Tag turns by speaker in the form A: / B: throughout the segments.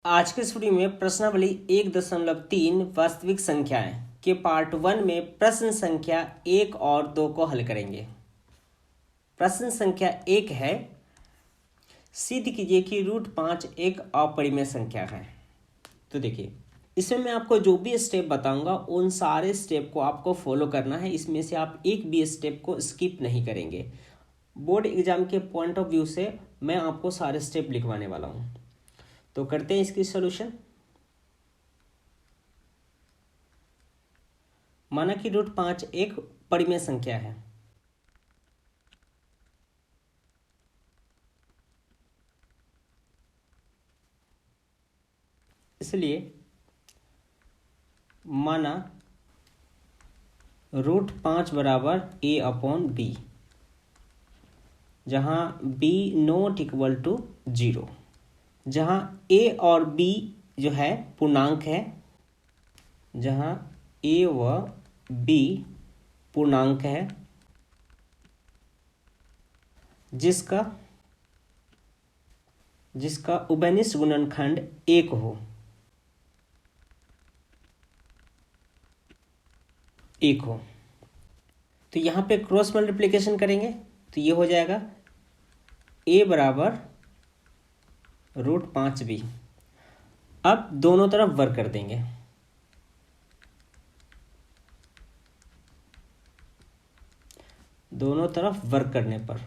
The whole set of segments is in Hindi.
A: आज के इस वीडियो में प्रश्नावली 1.3 वास्तविक संख्याएं के पार्ट 1 में प्रश्न संख्या 1 और 2 को हल करेंगे। प्रश्न संख्या 1 है, सिद्ध कीजिए कि √5 एक अपरिमेय संख्या है। तो देखिए, इसमें मैं आपको जो भी स्टेप बताऊंगा उन सारे स्टेप को आपको फॉलो करना है। इसमें से आप एक भी स्टेप को स्किप नहीं करेंगे। बोर्ड एग्जाम के पॉइंट ऑफ व्यू से मैं आपको सारे स्टेप लिखवाने वाला हूं। तो करते हैं इसकी सॉल्यूशन। माना कि √5 एक परिमेय संख्या है। इसलिए माना √5 बराबर a/b, जहां b नॉट इक्वल टू 0, जहां a और b जो है पूर्णांक है, जहां a व b पूर्णांक है, जिसका उभयनिष्ठ गुणनखंड 1 हो। तो यहाँ पे क्रॉस मल्टीप्लिकेशन करेंगे तो ये हो जाएगा a बराबर √5b। अब दोनों तरफ वर्क कर देंगे। दोनों तरफ वर्क करने पर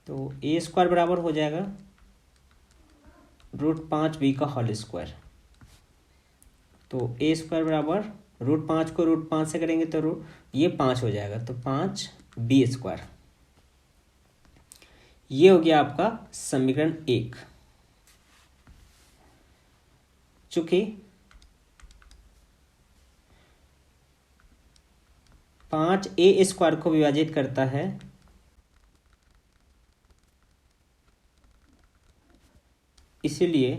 A: तो a² बराबर हो जाएगा √5b का होल स्क्वायर। तो a² बराबर √5 को √5 से करेंगे तो ये 5 हो जाएगा, तो 5b²। ये हो गया आपका समीकरण 1। चूंकि 5a² को विभाजित करता है, इसीलिए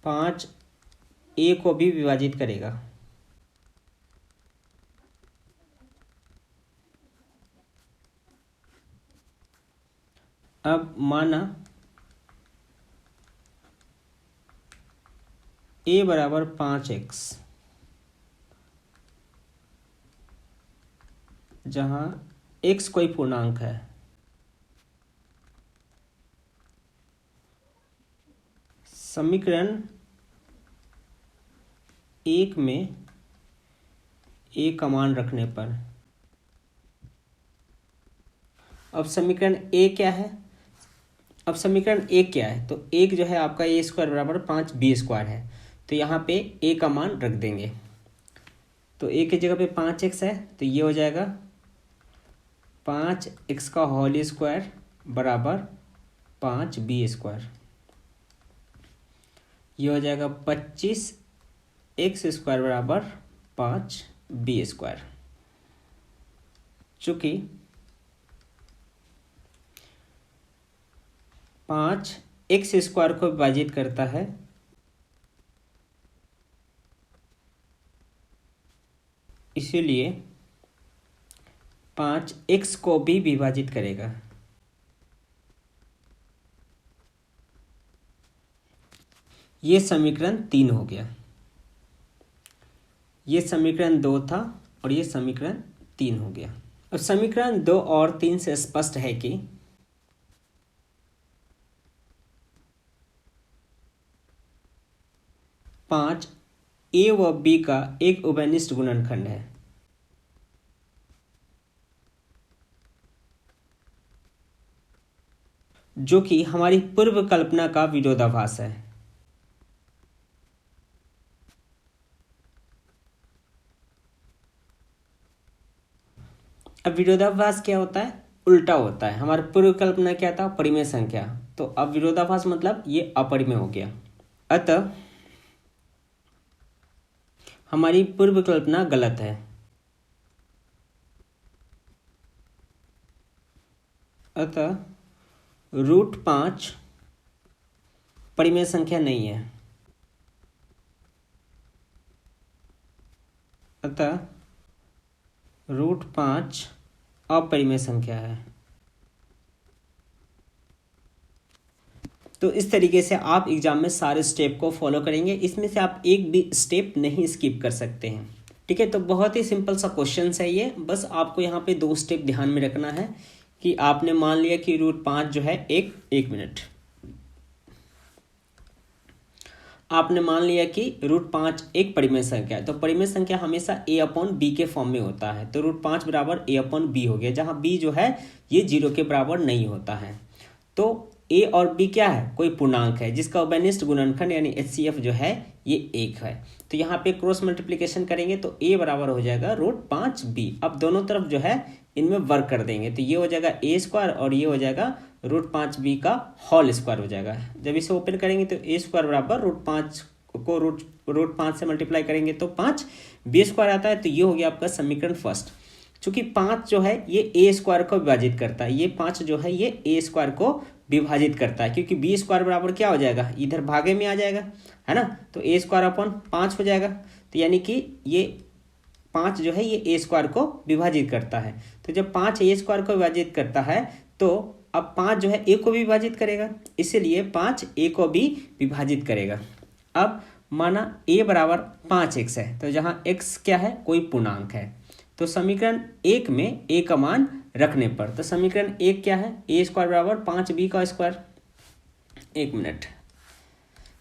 A: 5a को भी विभाजित करेगा। अब माना a बराबर 5x, जहां x कोई पूर्णांक है। समीकरण 1 में a का मान रखने पर, अब समीकरण a क्या है? अब समीकरण 1 क्या है? तो 1 जो है आपका a² बराबर 5b² है। तो यहाँ पे a का मान रख देंगे। तो a की जगह पे 5x है, तो ये हो जाएगा 5x का होल स्क्वायर बराबर 5b²। ये हो जाएगा 25x² बराबर 5b²। चूंकि 5x² को विभाजित करता है, इसीलिए 5x को भी विभाजित करेगा। ये समीकरण 3 हो गया। ये समीकरण 2 था और ये समीकरण 3 हो गया। अब समीकरण 2 और 3 से स्पष्ट है कि पाँच a व b का एक उभयनिष्ठ गुणनखंड है। जो कि हमारी पूर्व कल्पना का विरोधाभास है। अब विरोधाभास क्या होता है? उल्टा होता है। हमारी पूर्व कल्पना क्या था? परिमेय संख्या। तो अब विरोधाभास मतलब ये अपरिमेय हो गया। अतः हमारी पूर्व कल्पना गलत है। अतः √5 परिमेय संख्या नहीं है। अतः √5 अपरिमेय संख्या है। तो इस तरीके से आप एग्जाम में सारे स्टेप को फॉलो करेंगे, इसमें से आप एक भी स्टेप नहीं स्किप कर सकते हैं। ठीक है, तो बहुत ही सिंपल सा क्वेश्चन है ये। बस आपको यहाँ पे 2 स्टेप ध्यान में रखना है कि आपने मान लिया कि √5 जो है एक मिनट, आपने मान लिया कि √5 एक परिमेय संख्या है। तो परिमेय संख्या हमेशा a/b के फॉर्म में होता है। तो √5 बराबर a/b हो गया, जहाँ b जो है ये 0 के बराबर नहीं होता है। तो a और b क्या है, कोई पूर्णांक है जिसका उभयनिष्ठ गुणनखंड यानी HCF जो है ये 1 है। तो यहाँ पे क्रॉस मल्टीप्लिकेशन करेंगे तो a बराबर हो जाएगा √5b। अब दोनों तरफ जो है इनमें वर्क कर देंगे, तो ये हो जाएगा a² और ये हो जाएगा √5b का होल स्क्वायर हो जाएगा। जब इसे ओपन करेंगे तो a² बराबर √5 को √5 से मल्टीप्लाई करेंगे तो 5 b² आता है। तो ये हो गया आपका समीकरण फर्स्ट। चूंकि 5 जो है ये a² को विभाजित करता है, ये 5 जो है ये a² को विभाजित करता है, क्योंकि b² बराबर क्या हो जाएगा, इधर भागे में आ जाएगा, है ना। तो a²/5 हो जाएगा। तो यानी कि ये 5 जो है ये a² को विभाजित करता है। तो जब 5 a² को विभाजित करता है तो अब 5 जो है a को भी विभाजित करेगा, इसीलिए 5 a को भी विभाजित करेगा। अब माना a बराबर 5x है, तो जहाँ x क्या है, कोई पूर्णांक है। तो समीकरण 1 में a का मान रखने पर, तो समीकरण 1 क्या है, a² बराबर 5b²। एक मिनट,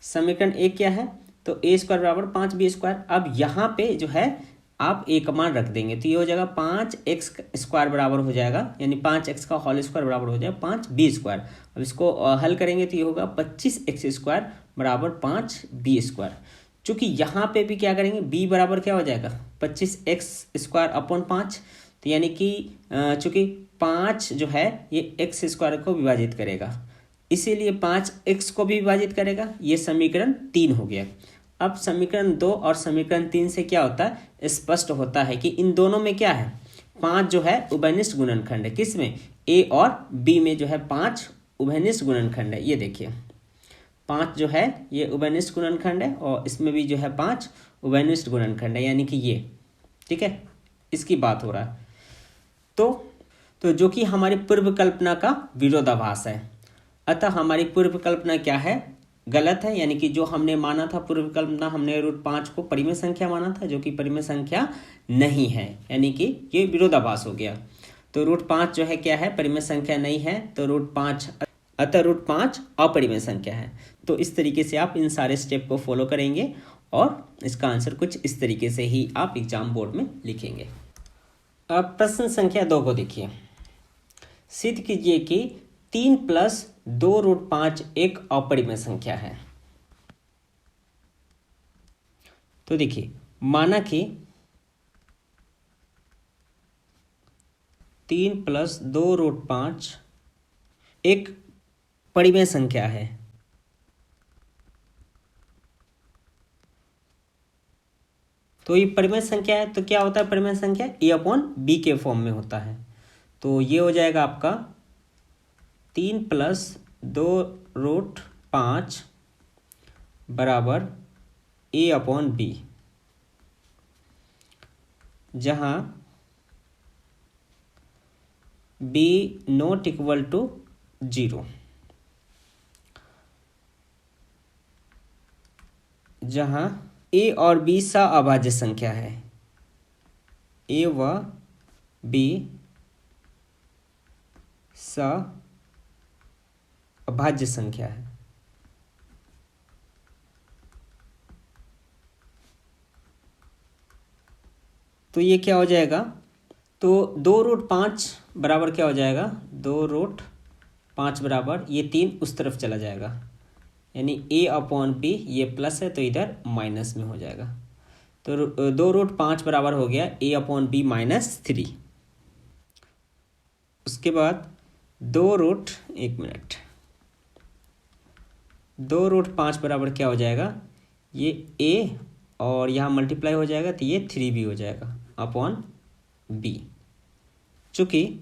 A: समीकरण 1 क्या है, तो a² बराबर 5b²। अब यहाँ पे जो है आप a का मान रख देंगे, तो ये हो जाएगा 5x² बराबर हो जाएगा, यानी 5x का होल स्क्वायर बराबर हो जाएगा 5b²। अब इसको हल करेंगे तो ये होगा 25x² बराबर 5b²। चूंकि यहाँ पे भी क्या करेंगे, b बराबर क्या हो जाएगा 25x²/5। तो यानी कि चूंकि 5 जो है ये x² को विभाजित करेगा, इसीलिए 5x को भी विभाजित करेगा। ये समीकरण 3 हो गया। अब समीकरण 2 और समीकरण 3 से क्या होता है, स्पष्ट होता है कि इन दोनों में क्या है, 5 जो है उभयनिष्ठ गुणनखंड है। किसमें, a और b में जो है 5 उभयनिष्ठ गुणनखंड है। ये देखिए 5 जो है ये उभयनिष्ठ गुणनखंड है, और इसमें भी जो है 5 उभयनिष्ठ गुणनखंड है, यानी कि ये, ठीक है, इसकी बात हो रहा है। तो जो कि हमारी पूर्व कल्पना का विरोधाभास है। अतः हमारी पूर्व कल्पना क्या है, गलत है, यानी कि जो हमने माना था पूर्व कल्पना, हमने √5 को परिमेय संख्या माना था, जो कि परिमेय संख्या नहीं है, यानी कि ये विरोधाभास हो गया। तो √5 जो है क्या है, परिमेय संख्या नहीं है। तो अतः √5 अपरिमेय संख्या है। तो इस तरीके से आप इन सारे स्टेप को फॉलो करेंगे और इसका आंसर कुछ इस तरीके से ही आप एग्जाम बोर्ड में लिखेंगे। अब प्रश्न संख्या 2 को देखिए। सिद्ध कीजिए कि 3 + 2√5 एक अपरिमेय संख्या है। तो देखिए, माना कि 3 + 2√5 एक परिमेय संख्या है। तो ये परिमेय संख्या है, तो क्या होता है परिमेय संख्या, a/b के फॉर्म में होता है। तो ये हो जाएगा आपका 3 + 2√5 बराबर a/b, जहाँ b ≠ 0, जहाँ a और b सअभाज्य संख्या है, a व b सअभाज्य संख्या है। तो ये क्या हो जाएगा, तो 2√5 बराबर क्या हो जाएगा, 2√5 बराबर ये 3 उस तरफ चला जाएगा, यानी a/b ये प्लस है तो इधर माइनस में हो जाएगा। तो 2√5 बराबर हो गया a/b -3। उसके बाद 2√5 बराबर क्या हो जाएगा, ये a और यहाँ मल्टीप्लाई हो जाएगा तो ये 3b हो जाएगा /b। चूंकि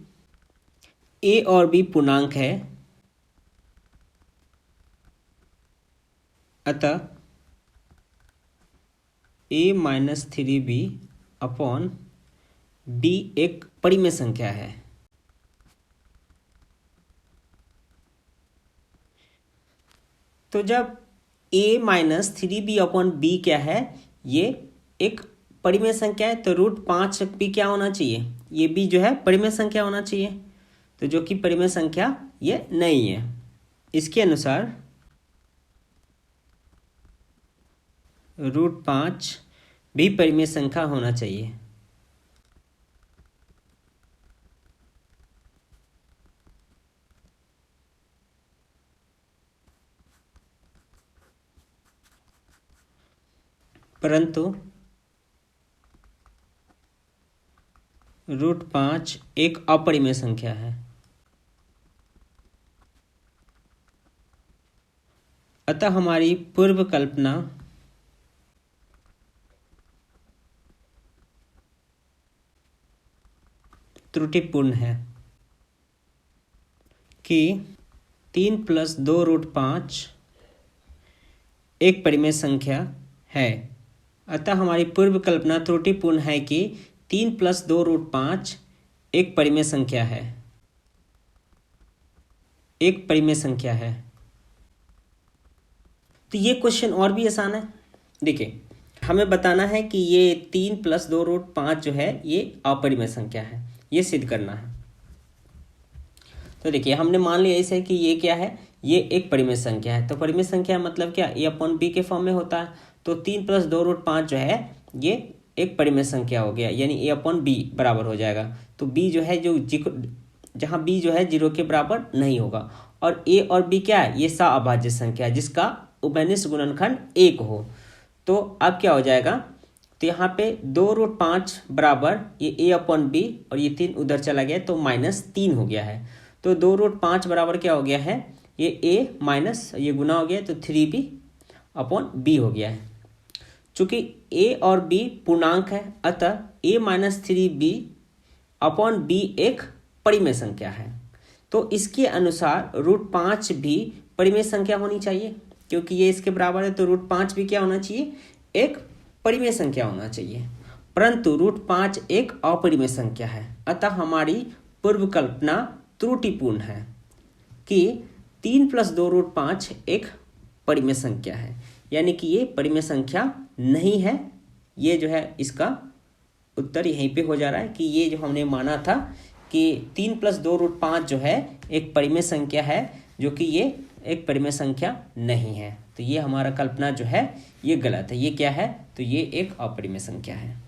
A: a और b पूर्णांक है, अतः a - 3b b एक परिमेय संख्या है। तो जब a माइनस 3b/b क्या है, ये एक परिमेय संख्या है, तो √5 भी क्या होना चाहिए, ये भी जो है परिमेय संख्या होना चाहिए। तो जो कि परिमेय संख्या ये नहीं है। इसके अनुसार √5 भी परिमेय संख्या होना चाहिए। परंतु √5 एक अपरिमेय संख्या है। अतः हमारी पूर्व कल्पना त्रुटिपूर्ण है कि 3 + 2√5 एक परिमेय संख्या है। अतः हमारी पूर्व कल्पना त्रुटिपूर्ण है कि 3 + 2√5 एक परिमेय संख्या है, एक परिमेय संख्या है। तो ये क्वेश्चन और भी आसान है। देखिए, हमें बताना है कि ये 3 + 2√5 जो है ये अपरिमेय संख्या है, ये सिद्ध करना है। तो देखिए, हमने मान लिया इसे कि ये क्या है, ये एक परिमेय संख्या है। तो परिमेय संख्या मतलब क्या, a/b के फॉर्म में होता है। तो 3 + 2√5 जो है ये एक परिमेय संख्या हो गया, यानी a/b बराबर हो जाएगा। तो b जो है जहाँ b जो है 0 के बराबर नहीं होगा। और a और b क्या है, ये सअभाज्य संख्या है जिसका उभयनिष्ठ गुणनखंड 1 हो। तो अब क्या हो जाएगा, तो यहाँ पे 2√5 बराबर ये a/b और ये 3 उधर चला गया तो -3 हो गया है। तो 2√5 बराबर क्या हो गया है, ये a माइनस ये गुना हो गया तो 3b/b हो गया है। चूंकि a और b पूर्णांक है, अतः a - 3b/b एक परिमेय संख्या है। तो इसके अनुसार √5 भी परिमेय संख्या होनी चाहिए, क्योंकि ये इसके बराबर है। तो √5 भी क्या होना चाहिए, एक परिमेय संख्या होना चाहिए। परंतु √5 एक अपरिमेय संख्या है। अतः हमारी पूर्व कल्पना त्रुटिपूर्ण है कि 3 + 2√5 एक परिमेय संख्या है, यानी कि ये परिमेय संख्या नहीं है। ये जो है इसका उत्तर यहीं पे हो जा रहा है कि ये जो हमने माना था कि 3 + 2√5 जो है एक परिमेय संख्या है, जो कि ये एक परिमेय संख्या नहीं है। तो ये हमारा कल्पना जो है ये गलत है। ये क्या है, तो ये एक अपरिमेय संख्या है।